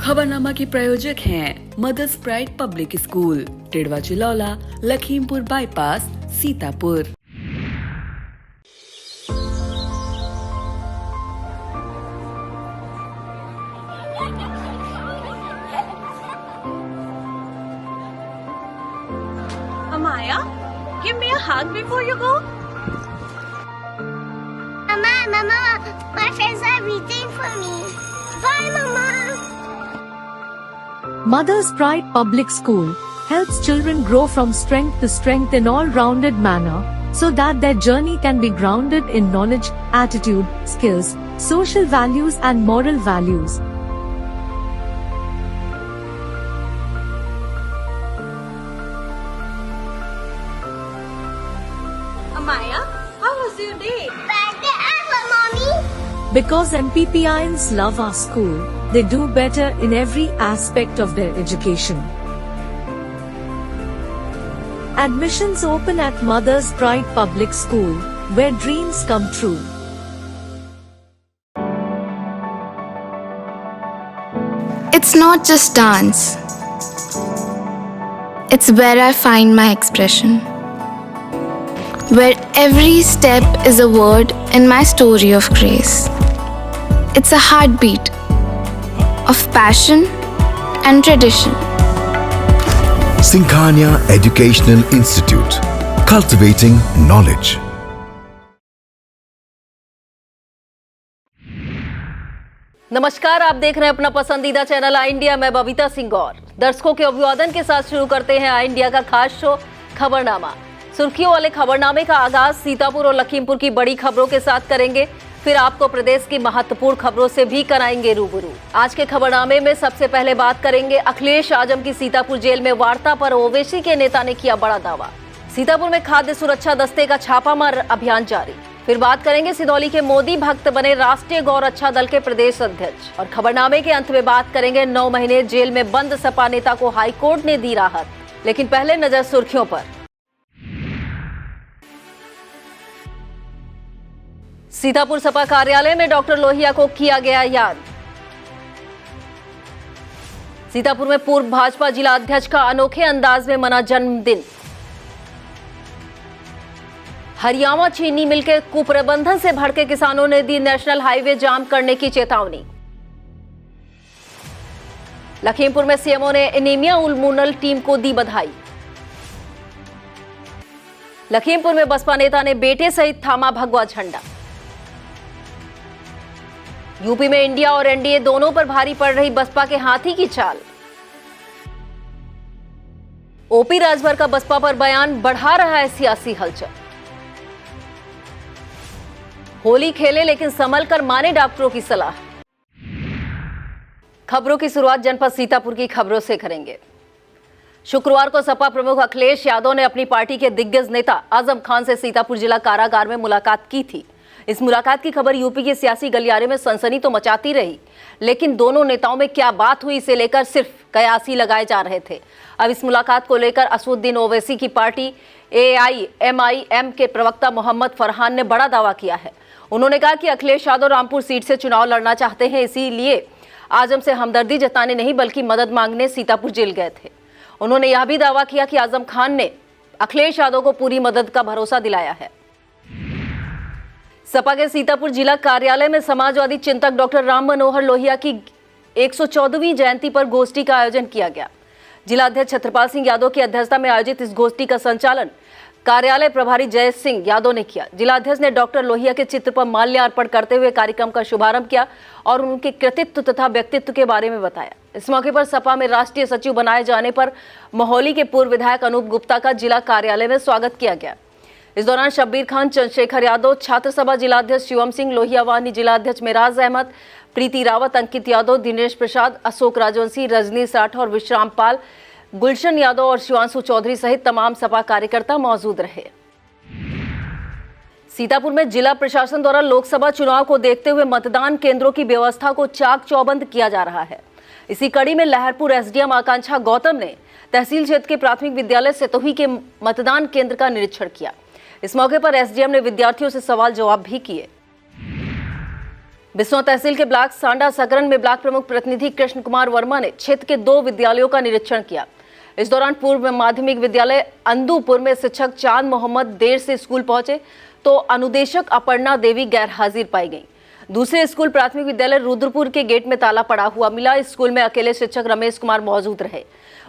खबरनामा के प्रायोजक हैं Mother's Pride public school, Tidwa Chilaula, Lakhimpur bypass, Sitapur. Amaya, give me a hug before you go. Mama, my friends are waiting for me. Bye, Mama. Mother's Pride Public School helps children grow from strength to strength in all-rounded manner, so that their journey can be grounded in knowledge, attitude, skills, social values and moral values. Amaya, how was your day? Better ever, Mommy. Because MPPIans love our school, they do better in every aspect of their education. Admissions open at Mother's Pride Public School, where dreams come true. It's not just dance. It's where I find my expression. Where every step is a word in my story of grace. It's a heartbeat of passion and tradition. Sinkhania Educational Institute, cultivating knowledge. नमस्कार, आप देख रहे हैं अपना पसंदीदा channel आई India. मैं बबीता सिंह गौर। दर्शकों के अभिवादन के साथ शुरू करते हैं आई इंडिया का खास शो खबरनामा। सुर्खियों वाले खबरनामे का आगाज सीतापुर और लखीमपुर की बड़ी खबरों के साथ करेंगे, फिर आपको प्रदेश की महत्वपूर्ण खबरों से भी कराएंगे रूबरू। आज के खबरनामे में सबसे पहले बात करेंगे अखिलेश आजम की सीतापुर जेल में वार्ता पर ओवैसी के नेता ने किया बड़ा दावा। सीतापुर में खाद्य सुरक्षा दस्ते का छापामार अभियान जारी। फिर बात करेंगे सिदौली के मोदी भक्त बने राष्ट्रीय गौ रक्षा दल के प्रदेश अध्यक्ष। और खबरनामे के अंत में बात करेंगे 9 महीने जेल में बंद सपा नेता को हाईकोर्ट ने दी राहत। लेकिन पहले नजर सुर्खियों पर। सीतापुर सपा कार्यालय में डॉक्टर लोहिया को किया गया याद। सीतापुर में पूर्व भाजपा जिला अध्यक्ष का अनोखे अंदाज में मना जन्मदिन। हरियाणा चीनी मिल के कुप्रबंधन से भड़के किसानों ने दी नेशनल हाईवे जाम करने की चेतावनी। लखीमपुर में सीएमओ ने एनीमिया उन्मूलन टीम को दी बधाई। लखीमपुर में बसपा नेता ने बेटे सहित थामा भगवा झंडा। यूपी में इंडिया और एनडीए दोनों पर भारी पड़ रही बसपा के हाथी की चाल। ओपी राजभर का बसपा पर बयान बढ़ा रहा है सियासी हलचल। होली खेले लेकिन संभल कर माने डॉक्टरों की सलाह। खबरों की शुरुआत जनपद सीतापुर की खबरों से करेंगे। शुक्रवार को सपा प्रमुख अखिलेश यादव ने अपनी पार्टी के दिग्गज नेता आजम खान से सीतापुर जिला कारागार में मुलाकात की थी। इस मुलाकात की खबर यूपी के सियासी गलियारे में सनसनी तो मचाती रही, लेकिन दोनों नेताओं में क्या बात हुई इसे लेकर सिर्फ कयासी लगाए जा रहे थे। अब इस मुलाकात को लेकर असदुद्दीन ओवैसी की पार्टी AIMIM के प्रवक्ता मोहम्मद फरहान ने बड़ा दावा किया है। उन्होंने कहा कि अखिलेश यादव रामपुर सीट से चुनाव लड़ना चाहते हैं, इसीलिए आजम से हमदर्दी जताने नहीं बल्कि मदद मांगने सीतापुर जेल गए थे। उन्होंने यह भी दावा किया कि आजम खान ने अखिलेश यादव को पूरी मदद का भरोसा दिलाया है। सपा के सीतापुर जिला कार्यालय में समाजवादी चिंतक डॉक्टर राम मनोहर लोहिया की 114वीं जयंती पर गोष्ठी का आयोजन किया गया। जिला अध्यक्ष छत्रपाल सिंह यादव की अध्यक्षता में आयोजित इस गोष्ठी का संचालन कार्यालय प्रभारी जय सिंह यादव ने किया। जिला अध्यक्ष ने डॉक्टर लोहिया के चित्र पर माल्यार्पण करते हुए कार्यक्रम का शुभारंभ किया और उनके कृतित्व तथा व्यक्तित्व के बारे में बताया। इस मौके पर सपा में राष्ट्रीय सचिव बनाए जाने पर मोहाली के पूर्व विधायक अनूप गुप्ता का जिला कार्यालय में स्वागत किया गया। इस दौरान शब्बीर खान, चंद्रशेखर यादव, छात्र सभा जिलाध्यक्ष शिवम सिंह, लोहिया वाहिनी जिलाध्यक्ष मिराज अहमद, प्रीति रावत, अंकित यादव, दिनेश प्रसाद, अशोक राजवंशी, रजनी साठ और विश्राम पाल, गुलशन यादव और शिवांशु चौधरी सहित तमाम सपा कार्यकर्ता मौजूद रहे। सीतापुर में जिला प्रशासन द्वारा लोकसभा चुनाव को देखते हुए मतदान केंद्रों की व्यवस्था को चाक चौबंद किया जा रहा है। इसी कड़ी में लहरपुर एसडीएम आकांक्षा गौतम ने तहसील क्षेत्र के प्राथमिक विद्यालय सेतोही के मतदान केंद्र का निरीक्षण किया। इस मौके पर एसडीएम ने विद्यार्थियों से सवाल जवाब भी किए। बिस्वा तहसील के ब्लॉक सांडा सकरन में ब्लॉक प्रमुख प्रतिनिधि कृष्ण कुमार वर्मा ने क्षेत्र के 2 विद्यालयों का निरीक्षण किया। इस दौरान पूर्व माध्यमिक विद्यालय अंदूपुर में शिक्षक चांद मोहम्मद देर से स्कूल पहुंचे तो अनुदेशक अपर्णा देवी गैर हाजिर पाई गई। दूसरे स्कूल प्राथमिक विद्यालय रुद्रपुर के गेट में ताला पड़ा हुआ मिला। इस स्कूल में अकेले शिक्षक रमेश कुमार मौजूद रहे।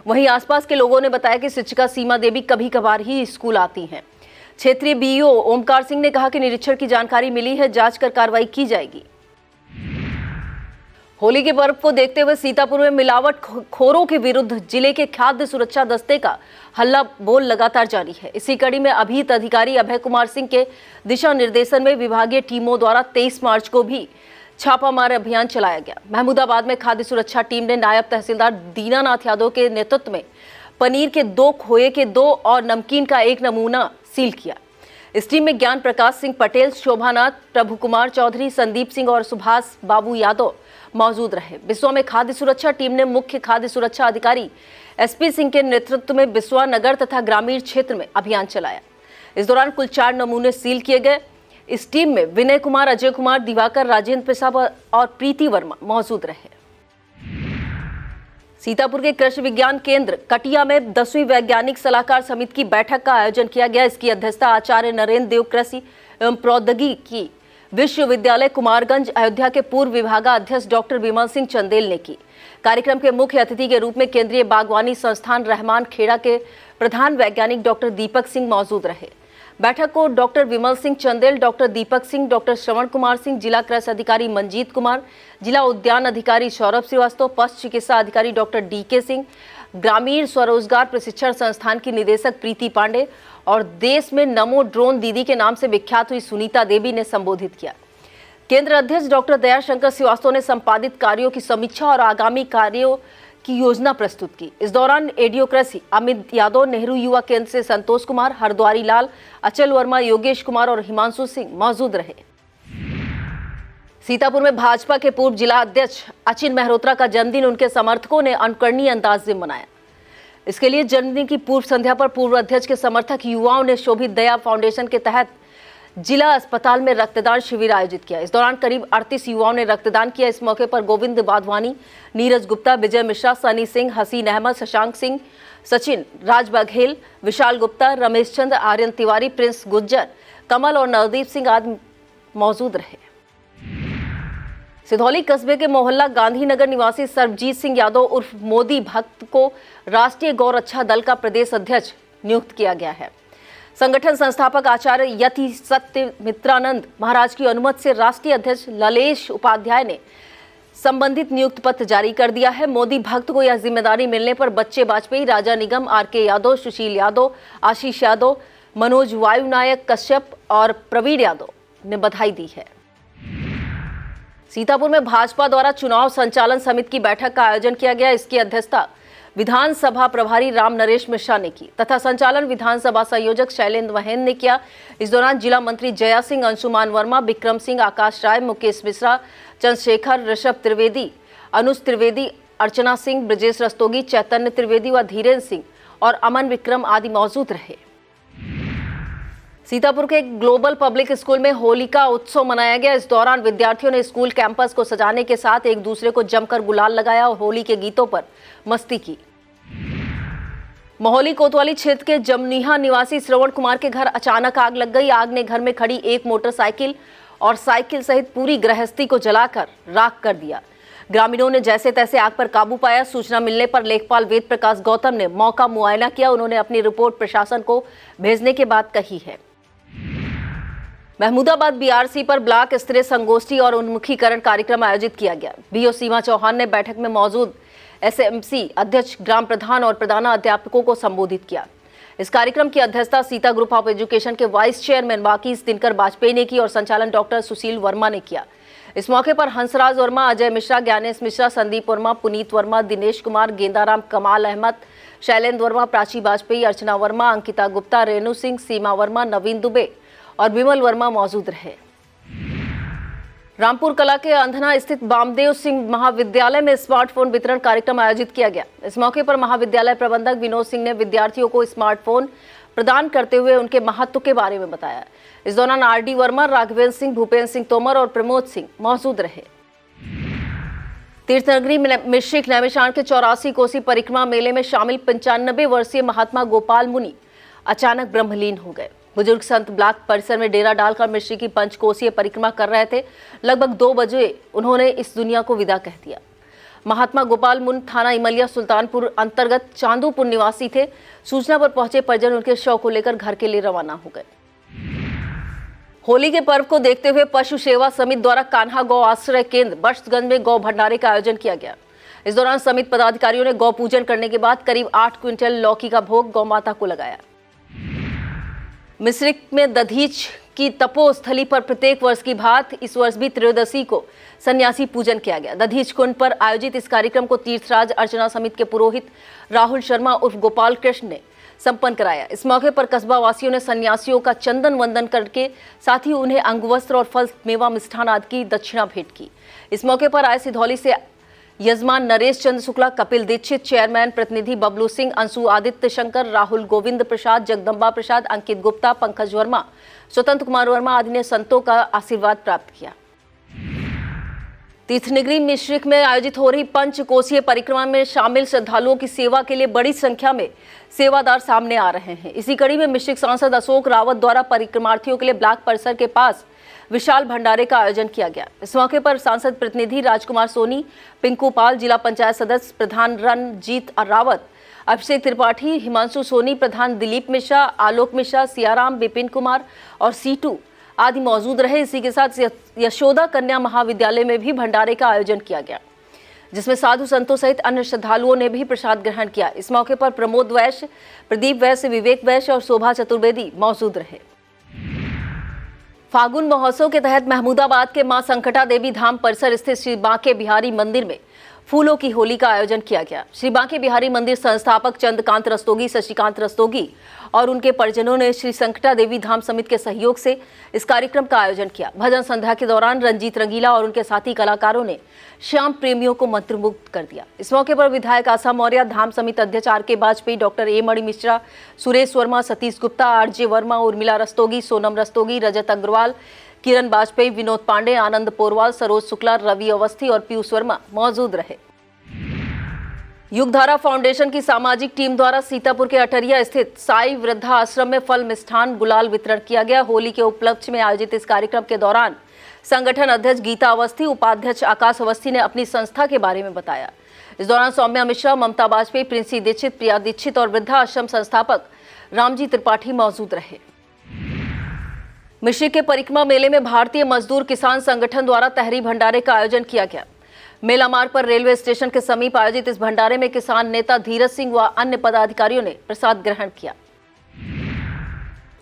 वहीं आसपास के लोगों ने बताया कि शिक्षिका सीमा देवी कभी कभार ही स्कूल आती हैं। क्षेत्रीय बीईओ ओमकार सिंह ने कहा कि निरीक्षण की जानकारी मिली है, जांच कर कार्रवाई की जाएगी। होली के पर्व को देखते हुए सीतापुर में मिलावट खोरों के विरुद्ध जिले के खाद्य सुरक्षा दस्ते का हल्ला बोल लगातार जारी है। इसी कड़ी में अभिहित अधिकारी अभय कुमार सिंह के दिशा निर्देशन में विभागीय टीमों द्वारा 23 मार्च को भी छापामार अभियान चलाया गया। महमूदाबाद में खाद्य सुरक्षा टीम ने नायब तहसीलदार दीनानाथ यादव के नेतृत्व में पनीर के 2, खोए के 2 और नमकीन का 1 नमूना सील किया। इस टीम में ज्ञान प्रकाश सिंह पटेल, शोभानाथ, प्रभु कुमार चौधरी, संदीप सिंह और सुभाष बाबू यादव मौजूद रहे। बिस्वा में खाद्य सुरक्षा टीम ने मुख्य खाद्य सुरक्षा अधिकारी एसपी सिंह के नेतृत्व में बिस्वा नगर तथा ग्रामीण क्षेत्र में अभियान चलाया। इस दौरान कुल 4 नमूने सील किए गए। इस टीम में विनय कुमार, अजय कुमार, दिवाकर, राजेंद्र प्रसाद और प्रीति वर्मा मौजूद रहे। सीतापुर के कृषि विज्ञान केंद्र कटिया में 10वीं वैज्ञानिक सलाहकार समिति की बैठक का आयोजन किया गया। इसकी अध्यक्षता आचार्य नरेंद्र देव कृषि एवं प्रौद्योगिकी विश्वविद्यालय कुमारगंज अयोध्या के पूर्व विभागाध्यक्ष डॉक्टर विमल सिंह चंदेल ने की। कार्यक्रम के मुख्य अतिथि के रूप में केंद्रीय बागवानी संस्थान रहमान खेड़ा के प्रधान वैज्ञानिक डॉक्टर दीपक सिंह मौजूद रहे। बैठक को डॉक्टर विमल सिंह चंदेल, डॉक्टर दीपक सिंह, डॉक्टर श्रवण कुमार सिंह, जिला कृषि अधिकारी मंजीत कुमार, जिला उद्यान अधिकारी सौरभ श्रीवास्तव, पशु चिकित्सा अधिकारी डॉक्टर डीके सिंह, ग्रामीण स्वरोजगार प्रशिक्षण संस्थान की निदेशक प्रीति पांडे और देश में नमो ड्रोन दीदी के नाम से विख्यात हुई सुनीता देवी ने संबोधित किया। केंद्र अध्यक्ष डॉक्टर दयाशंकर श्रीवास्तव ने संपादित कार्यों की समीक्षा और आगामी कार्यों की योजना प्रस्तुत की। इस दौरान एडीओ कृषि अमित यादव, नेहरू युवा केंद्र से संतोष कुमार, हरद्वारी लाल, अचल वर्मा, योगेश कुमार और हिमांशु सिंह मौजूद रहे। सीतापुर में भाजपा के पूर्व जिला अध्यक्ष अचिन मेहरोत्रा का जन्मदिन उनके समर्थकों ने अनुकरणीय अंदाज में मनाया। इसके लिए जन्मदिन की पूर्व संध्या पर पूर्व अध्यक्ष के समर्थक युवाओं ने शोभित दया फाउंडेशन के तहत जिला अस्पताल में रक्तदान शिविर आयोजित किया। इस दौरान करीब 38 युवाओं ने रक्तदान किया। इस मौके पर गोविंद वाधवानी, नीरज गुप्ता, विजय मिश्रा, सनी सिंह, हसीन अहमद, शशांक सिंह, सचिन, राज बघेल, विशाल गुप्ता, रमेश चंद्र, आर्यन तिवारी, प्रिंस गुज्जर, कमल और नवदीप सिंह आदि मौजूद रहे। सिधौली कस्बे के मोहल्ला गांधीनगर निवासी सरबजीत सिंह यादव उर्फ मोदी भक्त को राष्ट्रीय गौ रक्षा दल का प्रदेश अध्यक्ष नियुक्त किया गया है। संगठन संस्थापक आचार्य यति सत्य मित्रानंद महाराज की अनुमति से राष्ट्रीय अध्यक्ष ललेश उपाध्याय ने संबंधित नियुक्त पत्र जारी कर दिया है। मोदी भक्त को यह जिम्मेदारी मिलने पर बच्चे वाजपेयी, राजा निगम, आर.के. यादव, सुशील यादव, आशीष यादव, मनोज वायुनायक कश्यप और प्रवीण यादव ने बधाई दी है। सीतापुर में भाजपा द्वारा चुनाव संचालन समिति की बैठक का आयोजन किया गया। इसकी अध्यक्षता विधानसभा प्रभारी राम नरेश मिश्रा ने की तथा संचालन विधानसभा संयोजक शैलेंद्र वहेन ने किया। इस दौरान जिला मंत्री जया सिंह, अंशुमान वर्मा, विक्रम सिंह, आकाश राय, मुकेश मिश्रा, चंद्रशेखर, ऋषभ त्रिवेदी, अनुज त्रिवेदी, अर्चना सिंह, ब्रजेश रस्तोगी, चैतन्य त्रिवेदी व धीरेन्द्र सिंह और अमन विक्रम आदि मौजूद रहे। सीतापुर के ग्लोबल पब्लिक स्कूल में होली का उत्सव मनाया गया। इस दौरान विद्यार्थियों ने स्कूल कैंपस को सजाने के साथ एक दूसरे को जमकर गुलाल लगाया और होली के गीतों पर मस्ती की। मोहली कोतवाली क्षेत्र के जमनीहा निवासी श्रवण कुमार के घर अचानक आग लग गई। आग ने घर में खड़ी एक मोटरसाइकिल और साइकिल सहित पूरी गृहस्थी को जलाकर राख कर दिया। ग्रामीणों ने जैसे तैसे आग पर काबू पाया। सूचना मिलने पर लेखपाल वेद प्रकाश गौतम ने मौका मुआयना किया। उन्होंने अपनी रिपोर्ट प्रशासन को भेजने के बाद कही है। महमूदाबाद बीआरसी पर ब्लॉक स्तरीय संगोष्ठी और उन्मुखीकरण कार्यक्रम आयोजित किया गया। बीओ सीमा चौहान ने बैठक में मौजूद एसएमसी अध्यक्ष, ग्राम प्रधान और प्रधानाध्यापकों को संबोधित किया। इस कार्यक्रम की अध्यक्षता सीता ग्रुप ऑफ एजुकेशन के वाइस चेयरमैन वाकीस दिनकर वाजपेयी ने की और संचालन डॉक्टर सुशील वर्मा ने किया। इस मौके पर हंसराज वर्मा, अजय मिश्रा, ज्ञानेश मिश्रा, संदीप वर्मा, पुनीत वर्मा, दिनेश कुमार, गेंदाराम, कमाल अहमद, शैलेंद्र वर्मा, प्राची वाजपेयी, अर्चना वर्मा, अंकिता गुप्ता, रेणु सिंह, सीमा वर्मा, नवीन दुबे और विमल वर्मा मौजूद रहे। रामपुर कला के अंधना स्थित वामदेव सिंह महाविद्यालय में स्मार्टफोन वितरण कार्यक्रम आयोजित किया गया। इस मौके पर महाविद्यालय प्रबंधक विनोद सिंह ने विद्यार्थियों को स्मार्टफोन प्रदान करते हुए उनके महत्व के बारे में बताया। इस दौरान आर.डी. वर्मा, राघवेंद्र सिंह, भूपेंद्र सिंह तोमर और प्रमोद सिंह मौजूद रहे। तीर्थनगरी मिश्रिक नैमिषारण्य के 84 कोसी परिक्रमा मेले में शामिल 95 वर्षीय महात्मा गोपाल मुनि अचानक ब्रह्मलीन हो गए। बुजुर्ग संत ब्लॉक परिसर में डेरा डालकर मिश्री की पंचकोसीय परिक्रमा कर रहे थे। लगभग 2 बजे उन्होंने इस दुनिया को विदा कह दिया। महात्मा गोपाल मुनि थाना इमलिया सुल्तानपुर अंतर्गत चांदूपुर निवासी थे। सूचना पर पहुंचे परिजन उनके शव को लेकर घर के लिए रवाना हो गए। होली के पर्व को देखते हुए पशु सेवा समिति द्वारा कान्हा गौ आश्रय केंद्र बख्शगंज में गौ भंडारे का आयोजन किया गया। इस दौरान समिति पदाधिकारियों ने गौ पूजन करने के बाद करीब 8 क्विंटल लौकी का भोग गौ माता को लगाया। मिश्रिक में दधीच की तपोस्थली पर प्रत्येक वर्ष की भांति इस वर्ष भी त्रयोदशी को सन्यासी पूजन किया गया। दधीच कुंड पर आयोजित इस कार्यक्रम को तीर्थराज अर्चना समिति के पुरोहित राहुल शर्मा उर्फ गोपाल कृष्ण ने संपन्न कराया। इस मौके पर कस्बा वासियों ने सन्यासियों का चंदन वंदन करके साथ ही उन्हें अंगवस्त्र और फल मेवा मिष्ठान आदि की दक्षिणा भेंट की। इस मौके पर आए सिधौली से यजमान नरेश चंद्र शुक्ला, कपिल दीक्षित, चेयरमैन प्रतिनिधि बबलू सिंह, अंशु आदित्य शंकर, राहुल गोविंद प्रसाद, जगदम्बा प्रसाद, अंकित गुप्ता, पंकज वर्मा, स्वतंत्र कुमार वर्मा आदि ने संतों का आशीर्वाद प्राप्त किया। तीर्थनगरी मिश्रिक में आयोजित हो रही पंचकोसीय परिक्रमा में शामिल श्रद्धालुओं की सेवा के लिए बड़ी संख्या में सेवादार सामने आ रहे हैं। इसी कड़ी में मिश्रिक सांसद अशोक रावत द्वारा परिक्रमार्थियों के लिए ब्लॉक परिसर के पास विशाल भंडारे का आयोजन किया गया। इस मौके पर सांसद प्रतिनिधि राजकुमार सोनी, पिंकू पाल, जिला पंचायत सदस्य प्रधान रणजीत रावत, अभिषेक त्रिपाठी, हिमांशु सोनी, प्रधान दिलीप मिश्रा, आलोक मिश्रा, सियाराम, विपिन कुमार और सीटू आदि मौजूद रहे। इसी के साथ यशोदा कन्या महाविद्यालय में भी भंडारे का आयोजन किया गया, जिसमें साधु संतों सहित अन्य श्रद्धालुओं ने भी प्रसाद ग्रहण किया। इस मौके पर प्रमोद वैश्य, प्रदीप वैश्य, विवेक वैश्य और शोभा चतुर्वेदी मौजूद रहे। फागुन महोत्सव के तहत महमूदाबाद के मां संकटा देवी धाम परिसर स्थित श्री बांके बिहारी मंदिर में फूलों की होली का आयोजन किया गया। श्री बांके बिहारी मंदिर संस्थापक चंद्रकांत रस्तोगी, शशिकांत रस्तोगी और उनके परिजनों ने श्री संकटा देवी धाम समिति के सहयोग से इस कार्यक्रम का आयोजन किया। भजन संध्या के दौरान रंजीत रंगीला और उनके साथी कलाकारों ने श्याम प्रेमियों को मंत्रमुग्ध कर दिया। इस मौके पर विधायक आशा मौर्य, धाम समिति अध्यक्ष R.K. Vajpayee, doctor A Mani Mishra, Suresh Verma, Satish Gupta, R.J. Verma, Urmila Rastogi, Sonam Rastogi, Rajat Agarwal, Kiran Vajpayee, Vinod Pandey, Anand Porwal, Saroj Shukla, Ravi Awasthi और पीयूष वर्मा मौजूद रहे। युगधारा फाउंडेशन की सामाजिक टीम द्वारा सीतापुर के अटरिया स्थित साई वृद्धा आश्रम में फल मिष्ठान गुलाल वितरण किया गया। होली के उपलक्ष्य में आयोजित इस कार्यक्रम के दौरान संगठन अध्यक्ष गीता अवस्थी, उपाध्यक्ष आकाश अवस्थी ने अपनी संस्था के बारे में बताया। इस दौरान सौम्या मिश्रा, ममता वाजपेयी, प्रिंसी दीक्षित, प्रिया दीक्षित और वृद्धा आश्रम संस्थापक रामजी त्रिपाठी मौजूद रहे। मिश्रिक के परिक्रमा मेले में भारतीय मजदूर किसान संगठन द्वारा तहरी भंडारे का आयोजन किया गया। मेला मार्ग पर रेलवे स्टेशन के समीप आयोजित इस भंडारे में किसान नेता धीरज सिंह व अन्य पदाधिकारियों ने प्रसाद ग्रहण किया।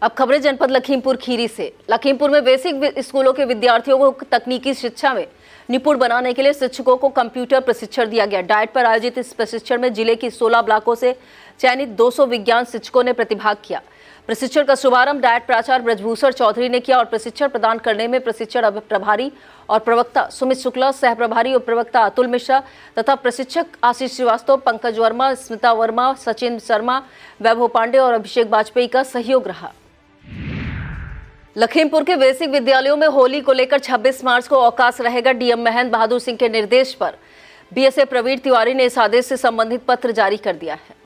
अब खबरें जनपद लखीमपुर खीरी से। लखीमपुर में बेसिक स्कूलों के विद्यार्थियों को तकनीकी शिक्षा में निपुण बनाने के लिए शिक्षकों को कंप्यूटर प्रशिक्षण दिया गया। डाइट पर आयोजित इस प्रशिक्षण में जिले की 16 ब्लॉकों से चयनित 200 विज्ञान शिक्षकों ने प्रतिभाग किया। प्रशिक्षण का शुभारंभ डाइट प्राचार्य ब्रजभूषण चौधरी ने किया और प्रशिक्षण प्रदान करने में प्रशिक्षण प्रभारी और प्रवक्ता सुमित शुक्ला, सह प्रभारी और प्रवक्ता अतुल मिश्रा तथा प्रशिक्षक आशीष श्रीवास्तव, पंकज वर्मा, स्मिता वर्मा, सचिन शर्मा, वैभव पांडे और अभिषेक वाजपेयी का सहयोग रहा। लखीमपुर के बेसिक विद्यालयों में होली को लेकर 26 मार्च को अवकाश रहेगा। डीएम महेंद्र बहादुर सिंह के निर्देश पर बीएसए प्रवीण तिवारी ने इस आदेश से संबंधित पत्र जारी कर दिया है।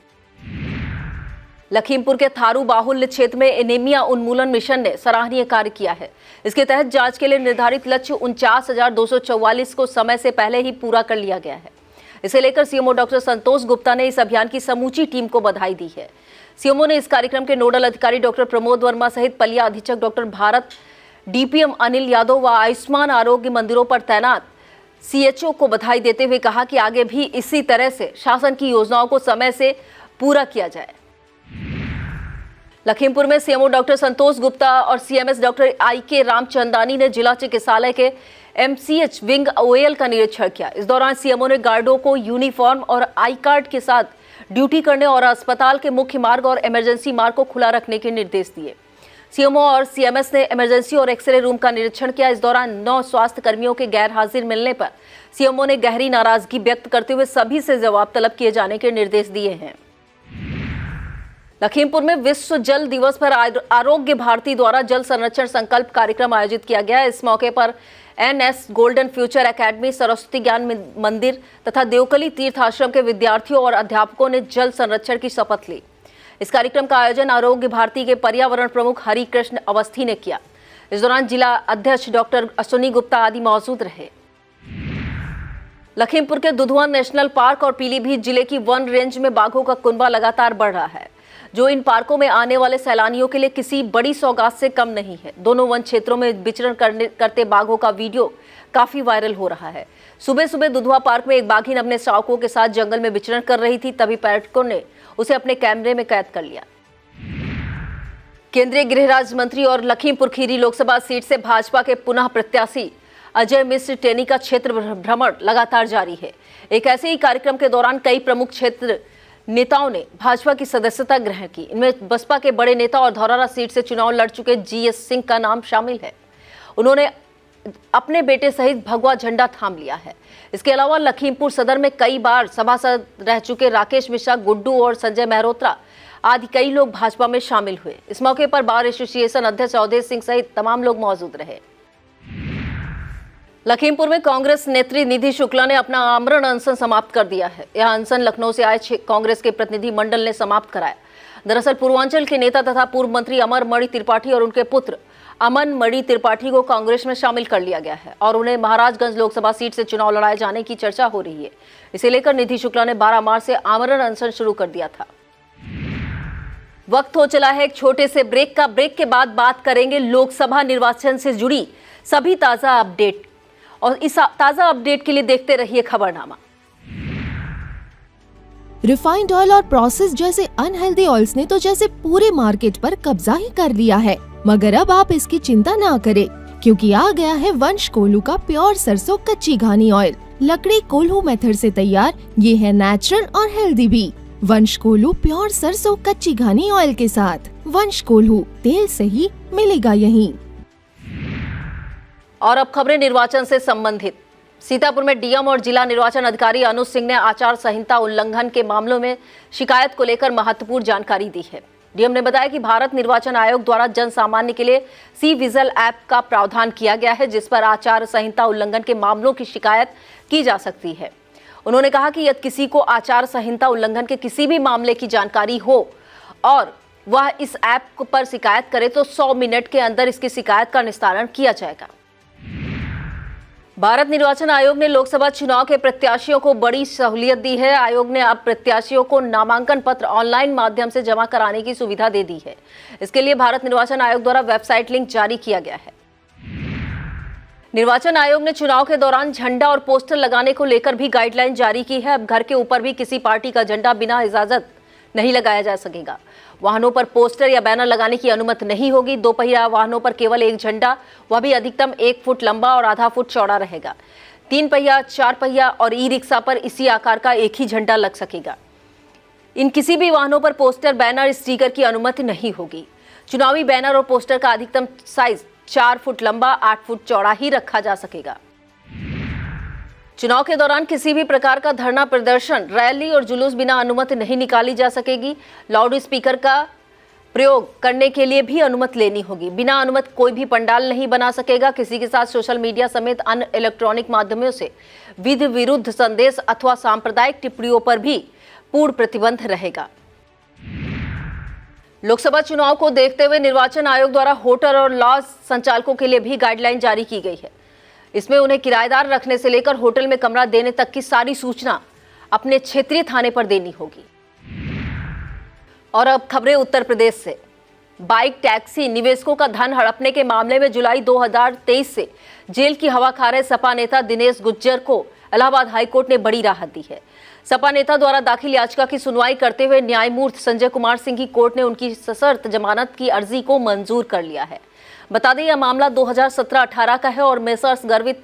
लखीमपुर के थारू बाहुल्य क्षेत्र में एनीमिया उन्मूलन मिशन ने सराहनीय कार्य किया है। इसके तहत जांच के लिए निर्धारित लक्ष्य 49,244 को समय से पहले ही पूरा कर लिया गया है। इसे लेकर सीएमओ डॉक्टर संतोष गुप्ता ने इस अभियान की समूची टीम को बधाई दी है। सीएमओ ने इस कार्यक्रम के नोडल अधिकारी डॉक्टर प्रमोद वर्मा सहित पलिया अधीक्षक डॉक्टर भारत, डीपीएम अनिल यादव व आयुष्मान आरोग्य मंदिरों पर तैनात सीएचओ को बधाई देते हुए कहा कि आगे भी इसी तरह से शासन की योजनाओं को समय से पूरा किया जाए। लखीमपुर में सीएमओ डॉक्टर संतोष गुप्ता और सीएमएस डॉक्टर IK रामचंदानी ने जिला चिकित्सालय के MCH विंग OAL का निरीक्षण किया। इस दौरान सीएमओ ने गार्डों को यूनिफॉर्म और आई कार्ड के साथ ड्यूटी करने और अस्पताल के मुख्य मार्ग और इमरजेंसी मार्ग को खुला रखने के निर्देश दिए। सीएमओ और सीएमएस ने इमरजेंसी और एक्सरे रूम का निरीक्षण किया। इस दौरान 9 स्वास्थ्य कर्मियों के गैर हाजिर मिलने पर सीएमओ ने गहरी नाराजगी व्यक्त करते हुए सभी से जवाब तलब किए जाने के निर्देश दिए हैं। लखीमपुर में विश्व जल दिवस पर आरोग्य भारती द्वारा जल संरक्षण संकल्प कार्यक्रम आयोजित किया गया। इस मौके पर NS golden future academy, Saraswati ज्ञान मंदिर तथा देवकली तीर्थ आश्रम के विद्यार्थियों और अध्यापकों ने जल संरक्षण की शपथ ली। इस कार्यक्रम का आयोजन आरोग्य भारती के पर्यावरण प्रमुख हरि कृष्ण अवस्थी ने किया। इस दौरान जिला अध्यक्ष डॉक्टर अश्विनी गुप्ता आदि मौजूद रहे। लखीमपुर के दुधवा नेशनल पार्क और पीलीभीत जिले की वन रेंज में बाघों का कुनबा लगातार बढ़ रहा है, जो इन पार्कों में आने वाले सैलानियों के लिए किसी बड़ी सौगात से कम नहीं है। दोनों वन क्षेत्रों में विचरण करते बाघों का वीडियो काफी वायरल हो रहा है। सुबह सुबह दुधवा पार्क में एक बाघिन अपने शावकों के साथ जंगल में विचरण कर रही थी, तभी पर्यटकों ने उसे अपने कैमरे में कैद कर लिया। केंद्रीय गृह राज्य मंत्री और लखीमपुर खीरी लोकसभा सीट से भाजपा के पुनः प्रत्याशी अजय मिश्र टेनी का क्षेत्र भ्रमण लगातार जारी है। एक ऐसे ही कार्यक्रम के दौरान कई प्रमुख क्षेत्र नेताओं ने भाजपा की सदस्यता ग्रहण की। इनमें बसपा के बड़े नेता और धौरारा सीट से चुनाव लड़ चुके GS सिंह का नाम शामिल है। उन्होंने अपने बेटे सहित भगवा झंडा थाम लिया है। इसके अलावा लखीमपुर सदर में कई बार सभासद रह चुके राकेश मिश्रा, गुड्डू और संजय मेहरोत्रा आदि कई लोग भाजपा में शामिल हुए। इस मौके पर बार एसोसिएशन अध्यक्ष अवधेश सिंह सहित तमाम लोग मौजूद रहे। लखीमपुर में कांग्रेस नेत्री निधि शुक्ला ने अपना आमरण अनशन समाप्त कर दिया है। यह अनशन लखनऊ से आए कांग्रेस के प्रतिनिधि मंडल ने समाप्त कराया। दरअसल पूर्वांचल के नेता तथा पूर्व मंत्री अमर मणि त्रिपाठी और उनके पुत्र अमन मणि त्रिपाठी को कांग्रेस में शामिल कर लिया गया है और उन्हें महाराजगंज लोकसभा सीट से चुनाव लड़ाए जाने की चर्चा हो रही है। इसे लेकर निधि शुक्ला ने 12 मार्च से आमरण अनशन शुरू कर दिया था। वक्त हो चला है एक छोटे से ब्रेक का। ब्रेक के बाद बात करेंगे लोकसभा निर्वाचन से जुड़ी सभी ताजा अपडेट, और इस ताजा अपडेट के लिए देखते रहिए खबरनामा। रिफाइंड ऑयल और प्रोसेस जैसे अनहेल्दी ऑयल्स ने तो जैसे पूरे मार्केट पर कब्जा ही कर लिया है, मगर अब आप इसकी चिंता ना करें, क्योंकि आ गया है वंश कोल्हू का प्योर सरसों कच्ची घानी ऑयल। लकड़ी कोल्हू मेथड से तैयार, ये है नेचुरल और हेल्दी भी। वंश कोल्हू प्योर सरसों कच्ची घानी ऑयल के साथ। वंश कोल्हू, तेल सही मिलेगा यहीं। और अब खबरें निर्वाचन से संबंधित। सीतापुर में डीएम और जिला निर्वाचन अधिकारी अनुज सिंह ने आचार संहिता उल्लंघन के मामलों में शिकायत को लेकर महत्वपूर्ण जानकारी दी है। डीएम ने बताया कि भारत निर्वाचन आयोग द्वारा जन सामान्य के लिए सी विजिल ऐप का प्रावधान किया गया है, जिस पर आचार संहिता उल्लंघन के मामलों की शिकायत की जा सकती है। उन्होंने कहा कि यदि किसी को आचार संहिता उल्लंघन के किसी भी मामले की जानकारी हो और वह इस ऐप पर शिकायत करे तो 100 मिनट के अंदर इसकी शिकायत का निस्तारण किया जाएगा। भारत निर्वाचन आयोग ने लोकसभा चुनाव के प्रत्याशियों को बड़ी सहूलियत दी है। आयोग ने अब प्रत्याशियों को नामांकन पत्र ऑनलाइन माध्यम से जमा कराने की सुविधा दे दी है। इसके लिए भारत निर्वाचन आयोग द्वारा वेबसाइट लिंक जारी किया गया है। निर्वाचन आयोग ने चुनाव के दौरान झंडा और पोस्टर लगाने को लेकर भी गाइडलाइन जारी की है। अब घर के ऊपर भी किसी पार्टी का झंडा बिना इजाजत नहीं लगाया जा सकेगा। वाहनों पर पोस्टर या बैनर लगाने की अनुमति नहीं होगी। 2 पहिया वाहनों पर केवल एक झंडा, वह भी अधिकतम 1 फुट लंबा और आधा फुट चौड़ा रहेगा। 3 पहिया, 4 पहिया और ई रिक्शा पर इसी आकार का एक ही झंडा लग सकेगा। इन किसी भी वाहनों पर पोस्टर, बैनर, स्टिकर की अनुमति नहीं होगी। चुनावी बैनर और पोस्टर का अधिकतम साइज 4 फुट लंबा, 8 फुट चौड़ा ही रखा जा सकेगा। चुनाव के दौरान किसी भी प्रकार का धरना प्रदर्शन, रैली और जुलूस बिना अनुमति नहीं निकाली जा सकेगी। लाउड स्पीकर का प्रयोग करने के लिए भी अनुमति लेनी होगी। बिना अनुमति कोई भी पंडाल नहीं बना सकेगा। किसी के साथ सोशल मीडिया समेत अन्य इलेक्ट्रॉनिक माध्यमों से विधि विरुद्ध संदेश अथवा सांप्रदायिक टिप्पणियों पर भी पूर्ण प्रतिबंध रहेगा। लोकसभा चुनाव को देखते हुए निर्वाचन आयोग द्वारा होटल और लॉज संचालकों के लिए भी गाइडलाइन जारी की गई है। इसमें उन्हें किराएदार रखने से लेकर होटल में कमरा देने तक की सारी सूचना अपने क्षेत्रीय थाने पर देनी होगी। और अब खबरें उत्तर प्रदेश से। बाइक टैक्सी निवेशकों का धन हड़पने के मामले में जुलाई 2023 से जेल की हवा खा रहे सपा नेता दिनेश गुज्जर को इलाहाबाद हाईकोर्ट ने बड़ी राहत दी है। सपा नेता द्वारा दाखिल याचिका की सुनवाई करते हुए न्यायमूर्ति संजय कुमार सिंह की कोर्ट ने उनकी सशर्त जमानत की अर्जी को मंजूर कर लिया है। बता दें, यह मामला 2017-18 का है और मेसर्स गर्वित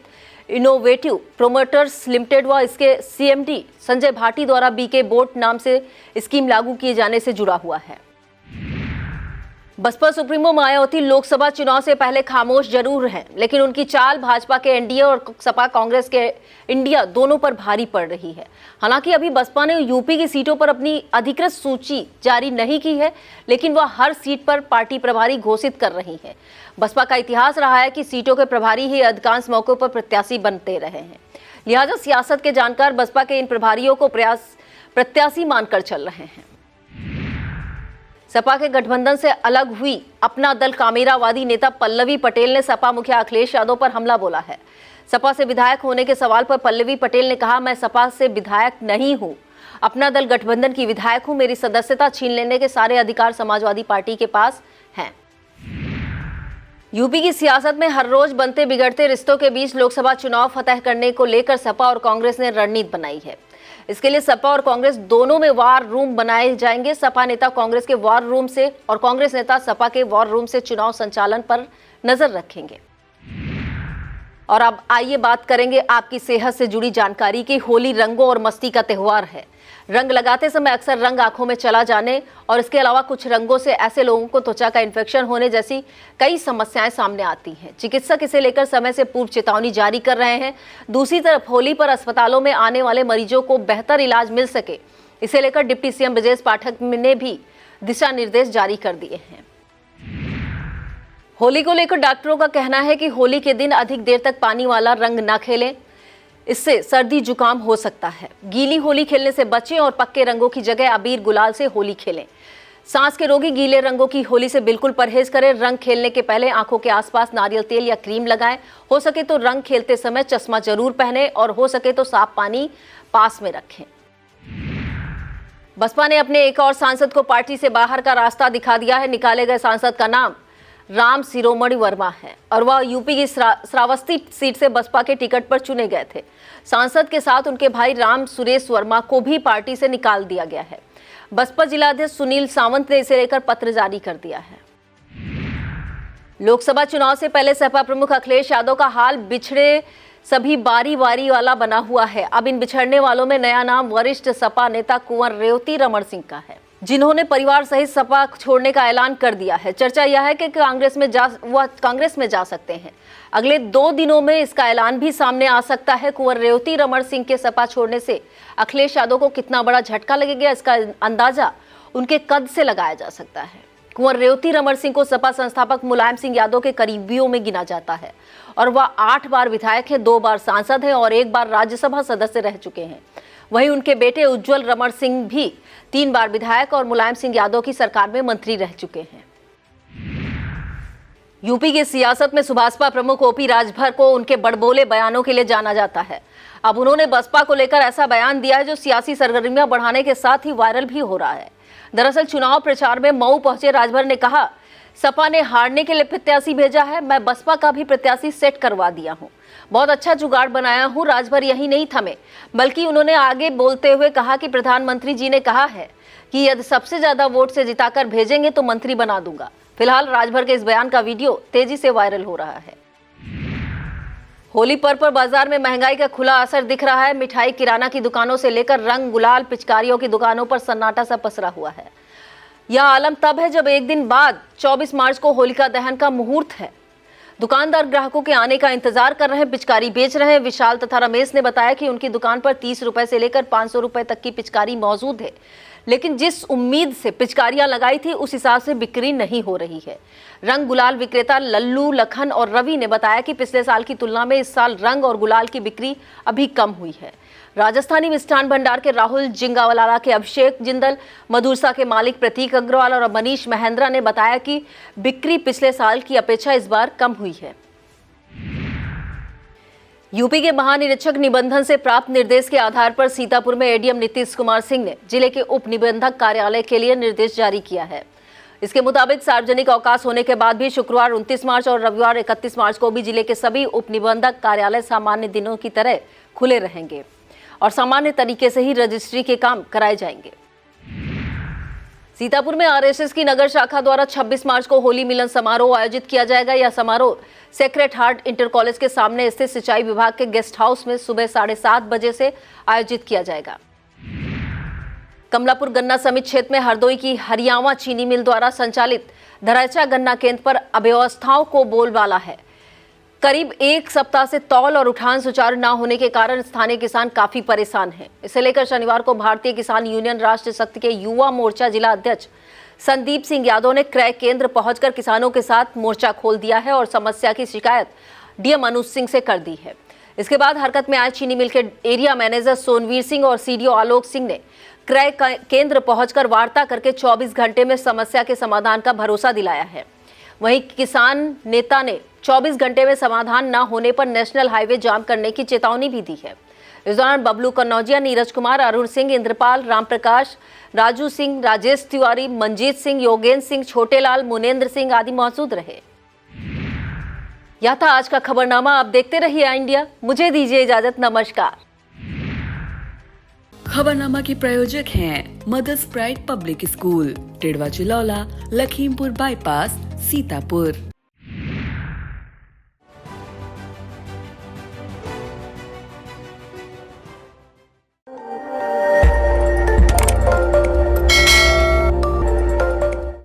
इनोवेटिव प्रोमोटर्स लिमिटेड व इसके सीएमडी संजय भाटी द्वारा बीके बोट नाम से स्कीम लागू किए जाने से जुड़ा हुआ है। बसपा सुप्रीमो मायावती लोकसभा चुनाव से पहले खामोश जरूर हैं, लेकिन उनकी चाल भाजपा के एनडीए और सपा कांग्रेस के इंडिया दोनों पर भारी पड़ रही है। हालांकि अभी बसपा ने यूपी की सीटों पर अपनी अधिकृत सूची जारी नहीं की है, लेकिन वह हर सीट पर पार्टी प्रभारी घोषित कर रही है। बसपा का इतिहास रहा है कि सीटों के प्रभारी ही अधिकांश मौकों पर प्रत्याशी बनते रहे हैं। लिहाजा सियासत के जानकार बसपा के इन प्रभारियों को प्रत्याशी मानकर चल रहे हैं। सपा के गठबंधन से अलग हुई अपना दल कामेरावादी नेता पल्लवी पटेल ने सपा मुखिया अखिलेश यादव पर हमला बोला है। सपा से विधायक होने के सवाल पर पल्लवी पटेल ने कहा, मैं सपा से विधायक नहीं हूं, अपना दल गठबंधन की विधायक हूं, मेरी सदस्यता छीन लेने के सारे अधिकार समाजवादी पार्टी के पास हैं। यूपी की सियासत में हर रोज बनते बिगड़ते रिश्तों के बीच लोकसभा चुनाव फतह करने को लेकर सपा और कांग्रेस ने रणनीति बनाई है। इसके लिए सपा और कांग्रेस दोनों में वार रूम बनाए जाएंगे। सपा नेता कांग्रेस के वार रूम से और कांग्रेस नेता सपा के वार रूम से चुनाव संचालन पर नजर रखेंगे। और अब आइए बात करेंगे आपकी सेहत से जुड़ी जानकारी की। होली रंगों और मस्ती का त्योहार है। रंग लगाते समय अक्सर रंग आंखों में चला जाने और इसके अलावा कुछ रंगों से ऐसे लोगों को त्वचा का इन्फेक्शन होने जैसी कई समस्याएं सामने आती हैं। चिकित्सक इसे लेकर समय से पूर्व चेतावनी जारी कर रहे हैं। दूसरी तरफ होली पर अस्पतालों में आने वाले मरीजों को बेहतर इलाज मिल सके, इसे लेकर डिप्टी सीएम ब्रजेश पाठक ने भी दिशा निर्देश जारी कर दिए हैं। होली को लेकर डॉक्टरों का कहना है कि होली के दिन अधिक देर तक पानी वाला रंग न खेलें, इससे सर्दी जुकाम हो सकता है। गीली होली खेलने से बचें और पक्के रंगों की जगह अबीर गुलाल से होली खेलें। सांस के रोगी गीले रंगों की होली से बिल्कुल परहेज करें। रंग खेलने के पहले आंखों के आसपास नारियल तेल या क्रीम लगाएं। हो सके तो रंग खेलते समय चश्मा जरूर पहनें और हो सके तो साफ पानी पास में रखें। बसपा ने अपने एक और सांसद को पार्टी से बाहर का रास्ता दिखा दिया है। निकाले गए सांसद का नाम राम शिरोमणि वर्मा है और वह यूपी की श्रावस्ती सीट से बसपा के टिकट पर चुने गए थे। सांसद के साथ उनके भाई राम सुरेश वर्मा को भी पार्टी से निकाल दिया गया है। बसपा जिलाध्यक्ष सुनील सावंत ने इसे लेकर पत्र जारी कर दिया है। लोकसभा चुनाव से पहले सपा प्रमुख अखिलेश यादव का हाल बिछड़े सभी बारी बारी वाला बना हुआ है। अब इन बिछड़ने वालों में नया नाम वरिष्ठ सपा नेता कुंवर रेवती रमण सिंह का है, जिन्होंने परिवार सहित सपा छोड़ने का ऐलान कर दिया है। चर्चा यह है कि कांग्रेस में जा सकते हैं। अगले 2 दिनों में इसका ऐलान भी सामने आ सकता है। कुंवर रेवती रमण सिंह के सपा छोड़ने से अखिलेश यादव को कितना बड़ा झटका लगेगा, इसका अंदाजा उनके कद से लगाया जा सकता है। कुंवर रेवती रमण सिंह को सपा संस्थापक मुलायम सिंह यादव के करीबियों में गिना जाता है और वह 8 बार विधायक हैं, 2 बार सांसद हैं और 1 बार राज्यसभा सदस्य रह चुके हैं। वहीं उनके बेटे उज्जवल रमण सिंह भी 3 बार विधायक और मुलायम सिंह यादव की सरकार में मंत्री रह चुके हैं। यूपी की सियासत में सुभाषपा प्रमुख ओपी राजभर को उनके बड़बोले बयानों के लिए जाना जाता है। अब उन्होंने बसपा को लेकर ऐसा बयान दिया है जो सियासी सरगर्मियां बढ़ाने के साथ ही वायरल भी हो रहा है। दरअसल चुनाव प्रचार में मऊ पहुंचे राजभर ने कहा, सपा ने हारने के लिए प्रत्याशी भेजा है, मैं बसपा का भी प्रत्याशी सेट करवा दिया हूं, बहुत अच्छा जुगाड़ बनाया हूं। राजभर यही नहीं थमे, बल्कि उन्होंने आगे बोलते हुए कहा कि प्रधानमंत्री जी ने कहा है कि यदि सबसे ज्यादा वोट से जिताकर भेजेंगे तो मंत्री बना दूंगा। फिलहाल राजभर के इस बयान का वीडियो तेजी से वायरल हो रहा है। होली पर्व पर बाजार में महंगाई का खुला असर दिख रहा है। मिठाई, किराना की दुकानों से लेकर रंग गुलाल, पिचकारियों की दुकानों पर सन्नाटा सा पसरा हुआ है। यह आलम तब है जब एक दिन बाद 24 मार्च को होलिका दहन का मुहूर्त है। दुकानदार ग्राहकों के आने का इंतजार कर रहे हैं, पिचकारी बेच रहे हैं। विशाल तथा रमेश ने बताया कि उनकी दुकान पर 30 रुपए से लेकर 500 रुपए तक की पिचकारी मौजूद है, लेकिन जिस उम्मीद से पिचकारियां लगाई थी उस हिसाब से बिक्री नहीं हो रही है। रंग गुलाल विक्रेता लल्लू, लखन और रवि ने बताया कि पिछले साल की तुलना में इस साल रंग और गुलाल की बिक्री अभी कम हुई है। राजस्थानी मिष्ठान भंडार के राहुल जिंगावाला के अभिषेक जिंदल, मधुरसा के मालिक प्रतीक अग्रवाल और मनीष महेंद्रा ने बताया कि बिक्री पिछले साल की अपेक्षा इस बार कम हुई है। यूपी के महानिरीक्षक निबंधन से प्राप्त निर्देश के आधार पर सीतापुर में एडीएम नीतीश कुमार सिंह ने जिले के उप निबंधक कार्यालय के लिए निर्देश जारी किया है। इसके मुताबिक सार्वजनिक अवकाश होने के बाद भी शुक्रवार 29 मार्च और रविवार 31 मार्च को भी जिले के सभी उप निबंधक कार्यालय सामान्य दिनों की तरह खुले रहेंगे और सामान्य तरीके से ही रजिस्ट्री के काम कराए जाएंगे। सीतापुर में आरएसएस की नगर शाखा द्वारा 26 मार्च को होली मिलन समारोह आयोजित किया जाएगा। यह समारोह सेक्रेट हार्ट इंटर कॉलेज के सामने स्थित सिंचाई विभाग के गेस्ट हाउस में सुबह 7:30 बजे से आयोजित किया जाएगा। कमलापुर गन्ना समिति क्षेत्र में हरदोई की हरियावा चीनी मिल द्वारा संचालित धराचा गन्ना केंद्र पर अव्यवस्थाओं को बोलबाला है। करीब एक सप्ताह से तौल और उठान सुचारू न होने के कारण स्थानीय किसान काफी परेशान हैं। इसे लेकर शनिवार को भारतीय किसान यूनियन राष्ट्रीय शक्ति के युवा मोर्चा जिला अध्यक्ष संदीप सिंह यादव ने क्रय केंद्र पहुंचकर किसानों के साथ मोर्चा खोल दिया है और समस्या की शिकायत डीएम अनुज सिंह से कर दी है। इसके बाद हरकत में आए चीनी मिल के एरिया मैनेजर सोनवीर सिंह और सीडीओ आलोक सिंह ने क्रय केंद्र पहुंचकर वार्ता करके 24 घंटे में समस्या के समाधान का भरोसा दिलाया है। वहीं किसान नेता ने 24 घंटे में समाधान न होने पर नेशनल हाईवे जाम करने की चेतावनी भी दी है। इस दौरान बबलू कन्नौजिया, नीरज कुमार, अरुण सिंह, इंद्रपाल, राम प्रकाश, राजू सिंह, राजेश तिवारी, मंजीत सिंह, योगेंद्र सिंह, छोटेलाल, मुनेंद्र सिंह आदि मौजूद रहे। यह था आज का खबरनामा। आप देखते रहिए इंडिया। मुझे दीजिए इजाजत। नमस्कार। खबरनामा के प्रायोजक हैं Mother's Pride public school, Tidwa Chilaula, Lakhimpur bypass, Sitapur.